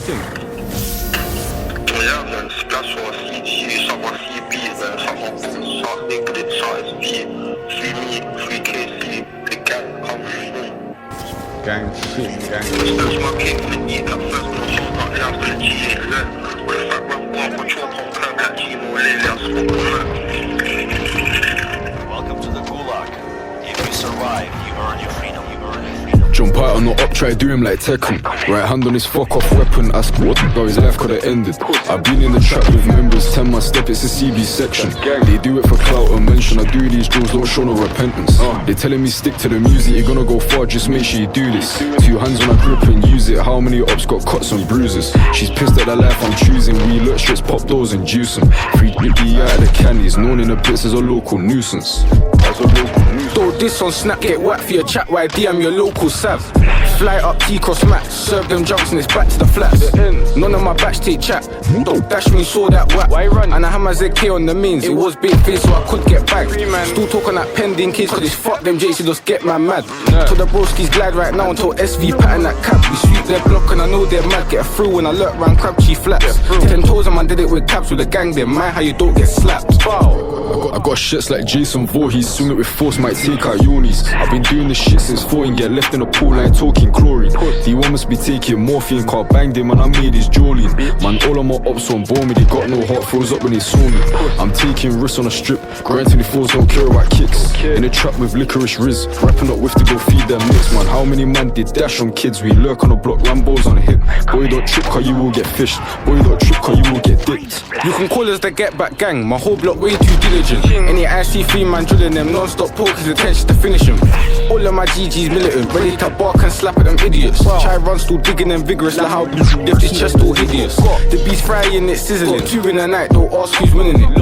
thing? Yeah, man, splash or CT, some on CB, man, some on Bulls, some Liquid, some SP, free me, free KC, the gang, come with me. Gang shit, gang That's my king for the eat, that first one, so not the house for the G8, learn. With a fat run, walk, with chalk on curb, like Gmo, lately, I smoke on that. Welcome to the Gulag. If you survive, you earn your freedom. Jump out on the up, try do him like Tekken. Right hand on his fuck off weapon, ask what, bro, his life could've ended. I've been in the trap with members, 10 my step, it's a CB section. They do it for clout and mention, I do these drills, don't show no repentance. They telling me stick to the music, you're gonna go far, just make sure you do this. 2 hands on a grip and use it, how many ops got cuts and bruises? She's pissed at the life I'm choosing, we look strips, pop doors and juice them. Free D out of the candies, known in the bits as a local nuisance. Throw this on snap, get whacked for your chat, YD, I'm your local sav. Fly up T-cross max, serve them jumps and it's back to the flats. None of my batch take chat, don't dash when you saw that whack. And I had my ZK on the means, it was big face so I could get bagged. Still talking that pending case, cause it's fuck them J's, you just get man mad. Till the broskies glide right now until SV pattern that cap. We sweep their block and I know they're mad, get through when I lurk round crab chief flats. 10 toes and man did it with caps with the gang, they're mad how you don't get slapped. I got shits like Jason Voorhees, swing it with force, might take out unis. I've been doing this shit since 14, get left in the pool like talking chlorine. D1 must be taking morphine, car banged him and I made his jolene. Man, all of my ops on bore me, they got no heart, froze up when they saw me. I'm taking risks on a strip, grind 24s, don't care about kicks. In a trap with licorice riz, wrapping up with to go feed them mix. Man, how many man did dash on kids? We lurk on the block, Rambos on hip. Boy, don't trip cause you will get fished. Boy, don't trip cause you will get dicked. You can call us the get back gang, my whole block way too diligent. Any IC3 man drilling them, non-stop poke his attention to finish him. All of my GG's militant, ready to bark and slap at them idiots. Try run still digging them vigorous, like how lift his chest all hideous. The beast frying it sizzling, 2 in the night, don't ask who's winning it.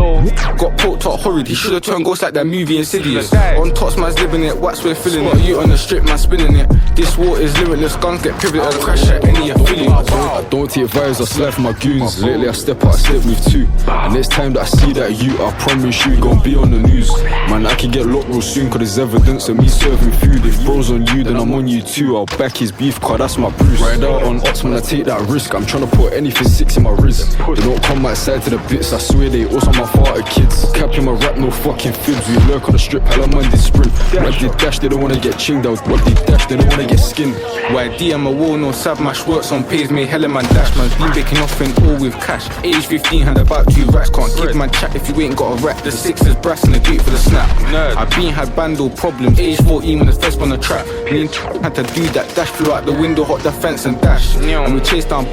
Got poked up horrid, he should've turned ghost like that movie Insidious. On tops man's living it, wax we're filling it. You on the strip man spinning it. This war is limitless, guns get pivoted and crash at any affiliate. I don't take vibes, I slide for my goons. Lately I step out, I step with 2. And next time that I see that you, I promise you gon' be on the news. Man, I can get locked real soon cause there's evidence of me serving food. If bro's on you, then I'm on you too. I'll back his beef cause that's my bruise. Ride out on ops when I take that risk. I'm tryna put anything 6 in my wrist. They don't come my side to the bits, I swear they also my father kids. Capping my rap, no fucking fibs. We lurk on the strip, hella man did sprint. When they dash, they don't wanna get chinged out. When they dash, they don't wanna get skinned. YD, I'm a well-known sab, mash works on pays, made hella man dash. Man's been baking off and all with cash. Age 15, had about 2 racks, can't give man chat if you ain't got a rap. The 6 is brass and the gate for the snap. I been had bando problems, age 14 when the first on the trap. Me and had to do that dash, flew out the window, hot the fence and dash. And we chased down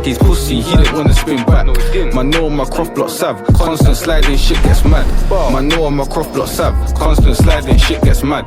his pussy, he didn't wanna spin back. Man know my croft block sav, constant sliding shit gets mad. Man know my croft block sav, constant sliding shit gets mad.